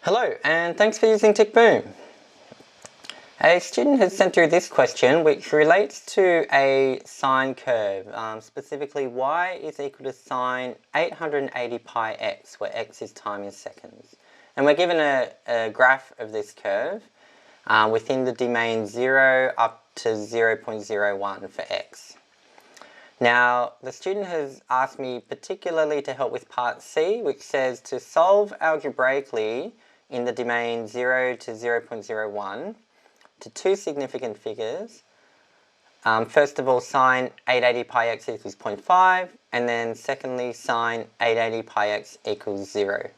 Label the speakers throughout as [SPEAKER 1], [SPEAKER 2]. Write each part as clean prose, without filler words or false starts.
[SPEAKER 1] Hello, and thanks for using TickBoom. A student has sent through this question which relates to a sine curve, specifically y is equal to sine 880 pi x, where x is time in seconds. And we're given a graph of this curve within the domain 0 up to 0.01 for x. Now, the student has asked me particularly to help with part C, which says to solve algebraically in the domain 0 to 0.01 to two significant figures. First of all, sine 880 pi x equals 0.5, and then secondly, sine 880 pi x equals 0.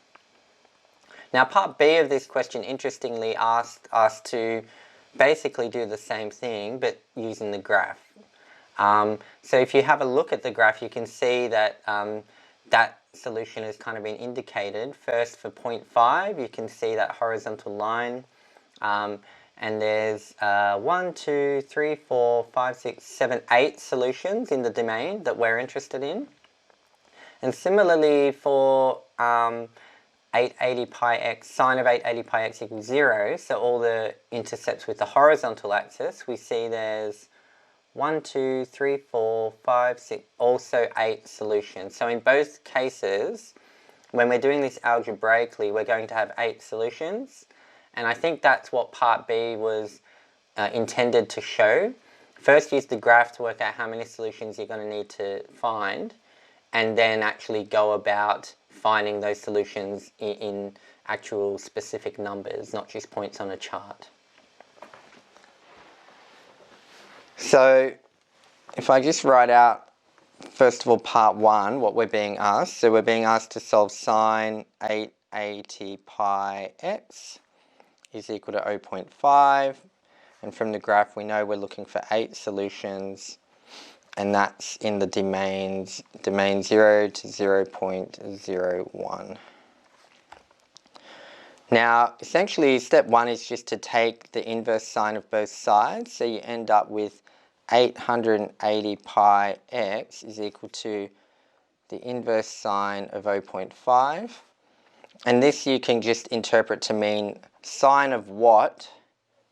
[SPEAKER 1] Now, part B of this question interestingly asked us to basically do the same thing, but using the graph. So if you have a look at the graph, you can see that that solution has kind of been indicated. First for 0.5, you can see that horizontal line, and there's 1, 2, 3, 4, 5, 6, 7, 8 solutions in the domain that we're interested in. And similarly for 880 pi x, sine of 880 pi x equals 0, so all the intercepts with the horizontal axis, we see there's 1, 2, 3, 4, 5, 6, also 8 solutions. So in both cases, when we're doing this algebraically, we're going to have 8 solutions. And I think that's what part B was intended to show. First, use the graph to work out how many solutions you're going to need to find, and then actually go about finding those solutions in actual specific numbers, not just points on a chart. So if I just write out, first of all, part 1, what we're being asked. So we're being asked to solve sine 880 pi x is equal to 0.5. And from the graph, we know we're looking for 8 solutions. And that's in the domain 0 to 0.01. Now, essentially, step 1 is just to take the inverse sine of both sides. So you end up with 880 pi x is equal to the inverse sine of 0.5. And this you can just interpret to mean sine of what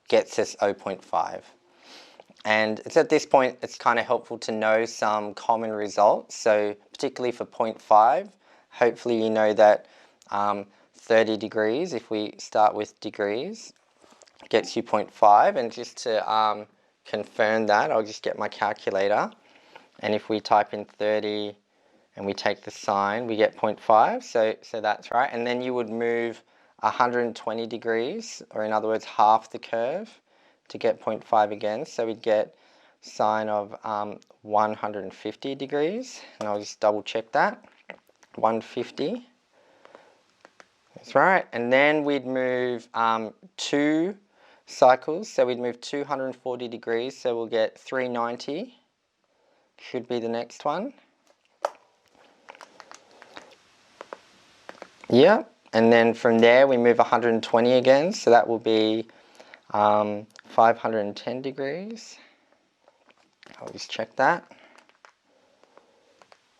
[SPEAKER 1] gets us 0.5. And it's at this point it's kind of helpful to know some common results. So particularly for 0.5, hopefully you know that 30 degrees, if we start with degrees, gets you 0.5. And just to confirm that, I'll just get my calculator. And if we type in 30 and we take the sine, we get 0.5. So that's right. And then you would move 120 degrees, or in other words, half the curve to get 0.5 again. So we'd get sine of 150 degrees. And I'll just double check that. 150. That's right. And then we'd move 2 cycles. So we'd move 240 degrees. So we'll get 390. Should be the next one. Yeah. And then from there we move 120 again. So that will be 510 degrees. I'll just check that.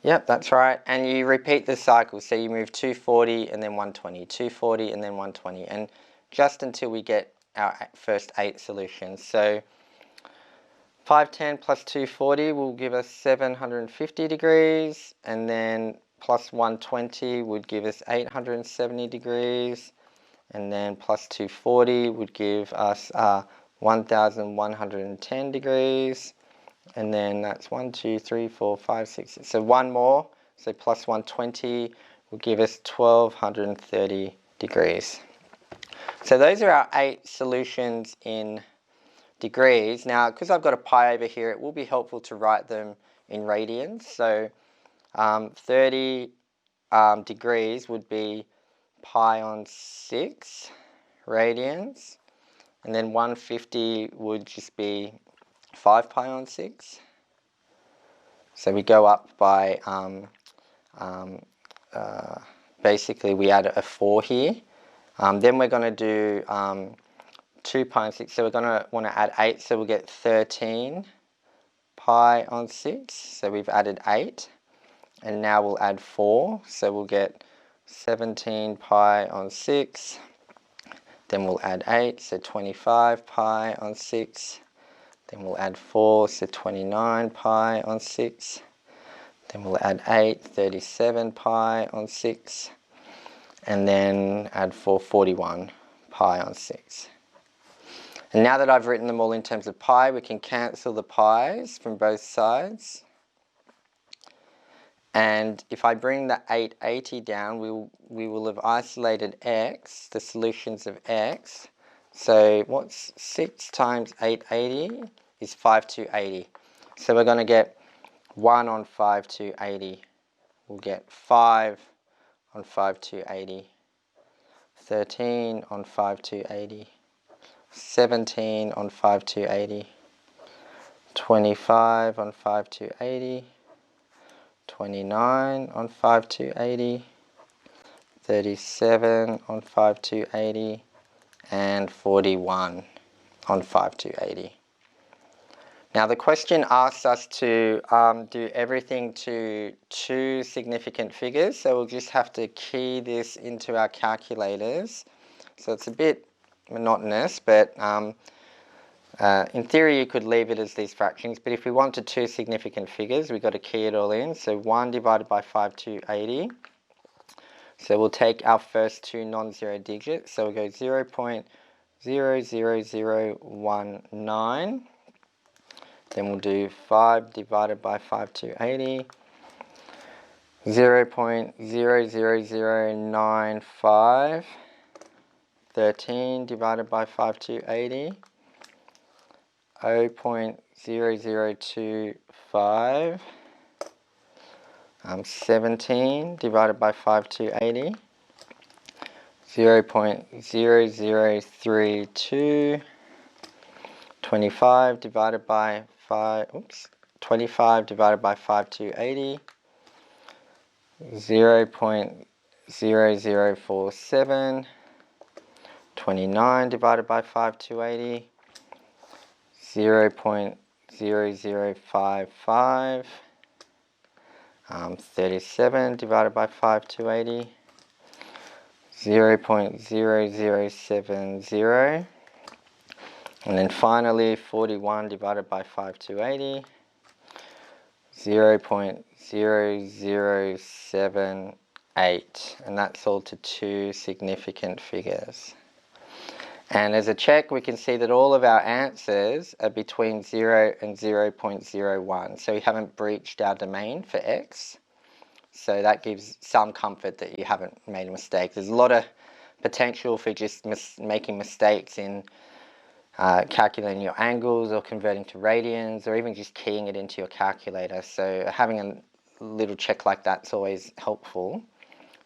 [SPEAKER 1] Yep, that's right. And you repeat the cycle. So you move 240 and then 120, 240 and then 120, and just until we get our first 8 solutions. So 510 plus 240 will give us 750 degrees, and then plus 120 would give us 870 degrees, and then plus 240 would give us 1110 degrees. And then that's 1, 2, 3, 4, 5, 6. So one more, so plus 120 will give us 1230 degrees. So those are our 8 solutions in degrees. Now, because I've got a pi over here, it will be helpful to write them in radians. So 30 degrees would be pi on 6 radians. And then 150 would just be 5 pi on 6. So we go up by, basically we add a 4 here. Then we're going to do 2 pi on 6. So we're going to want to add 8. So we'll get 13 pi on 6. So we've added 8. And now we'll add 4. So we'll get 17 pi on 6. Then we'll add 8, so 25 pi on 6. Then we'll add 4, so 29 pi on 6. Then we'll add 8, 37 pi on 6. And then add 4, 41 pi on 6. And now that I've written them all in terms of pi, we can cancel the pi's from both sides. And if I bring the 880 down, we will have isolated x, the solutions of x. So what's 6 times 880 is 5280. So we're going to get 1 on 5280. We'll get 5 on 5280. 13 on 5280. 17 on 5280. 25 on 5280. 29 on 5280, 37 on 5280, and 41 on 5280. Now the question asks us to do everything to 2 significant figures, so we'll just have to key this into our calculators. So it's a bit monotonous, but in theory you could leave it as these fractions, but if we wanted 2 significant figures, we've got to key it all in. So 1 divided by 5280. So we'll take our first 2 non-zero digits. So we'll go 0.00019. Then we'll do 5 divided by 5280. 0.00095. 13 divided by 5280. 0.0025, 17 divided by 5280, 0.0032, 25 divided by 5280, 0.0047, 29 divided by 5280, 0.0055, 37 divided by 5280, 0.0070, and then finally 41 divided by 5280, 0.0078, and that's all to 2 significant figures. And as a check, we can see that all of our answers are between 0 and 0.01. So we haven't breached our domain for x. So that gives some comfort that you haven't made a mistake. There's a lot of potential for just making mistakes in calculating your angles or converting to radians or even just keying it into your calculator. So having a little check like that's always helpful.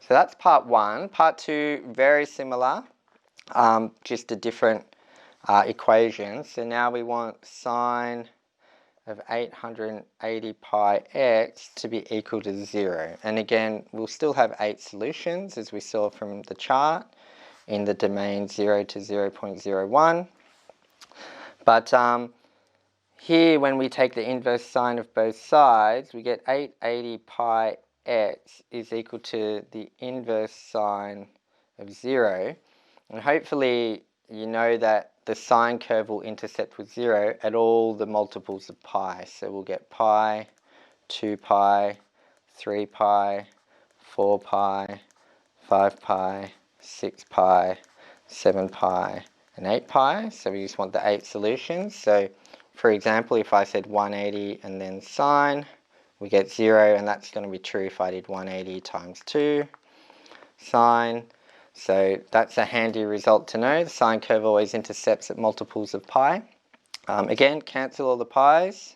[SPEAKER 1] So that's part 1. Part 2, very similar. Just a different equation. So now we want sine of 880 pi x to be equal to 0. And again, we'll still have 8 solutions as we saw from the chart in the domain 0 to 0.01. But here when we take the inverse sine of both sides, we get 880 pi x is equal to the inverse sine of 0. And hopefully you know that the sine curve will intercept with 0 at all the multiples of pi. So we'll get pi, 2 pi, 3 pi, 4 pi, 5 pi, 6 pi, 7 pi, and 8 pi. So we just want the 8 solutions. So for example, if I said 180 and then sine, we get 0, and that's going to be true if I did 180 times 2 sine. So that's a handy result to know. The sine curve always intercepts at multiples of pi. Again, cancel all the pi's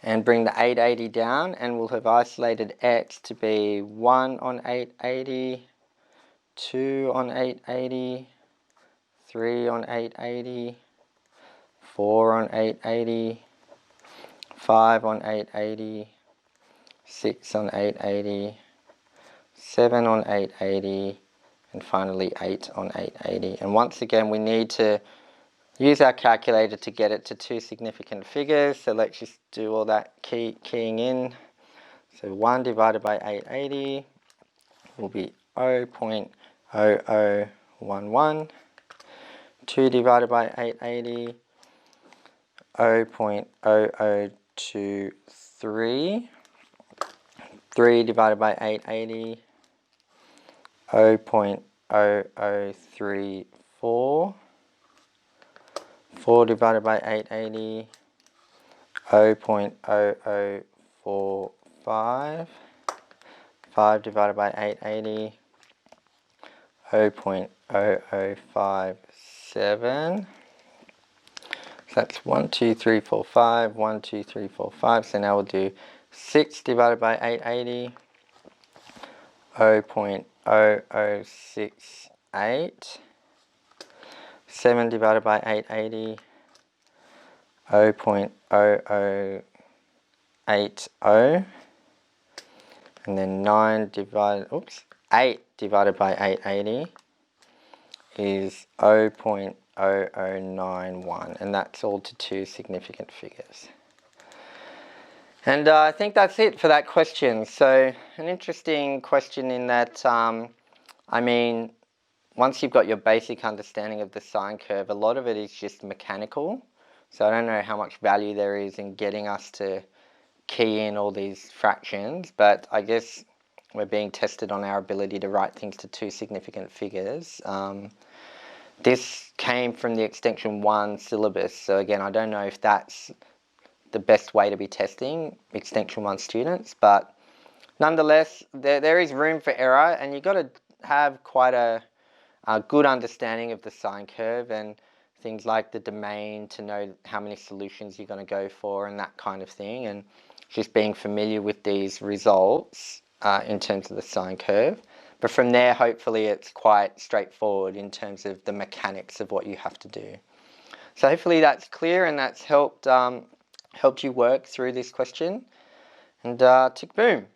[SPEAKER 1] and bring the 880 down, and we'll have isolated x to be 1 on 880, 2 on 880, 3 on 880, 4 on 880, 5 on 880, 6 on 880, 7 on 880, and finally 8 on 880. And once again, we need to use our calculator to get it to 2 significant figures. So let's just do all that keying in. So 1 divided by 880 will be 0.0011. 2 divided by 880, 0.0023. 3 divided by 880, 0.0034. 4 divided by 880, 0.0045. 5 divided by 880, 0.0057. So that's 1, 2, 3, 4, 5, 1, 2, 3, 4, 5. So now we'll do 6 divided by 880, 0.0068. 7 divided by 880, 0.0080. And then 8 divided by 880 is 0.0091, and that's all to two significant figures. And I think that's it for that question. So an interesting question in that, I mean, once you've got your basic understanding of the sine curve, a lot of it is just mechanical. So I don't know how much value there is in getting us to key in all these fractions, but I guess we're being tested on our ability to write things to two significant figures. This came from the Extension 1 syllabus, so again, I don't know if that's the best way to be testing Extension 1 students, but nonetheless, there is room for error, and you've got to have quite a good understanding of the sine curve and things like the domain to know how many solutions you're going to go for and that kind of thing, and just being familiar with these results in terms of the sine curve. But from there, hopefully it's quite straightforward in terms of the mechanics of what you have to do. So hopefully that's clear and that's helped you work through this question. And tick boom.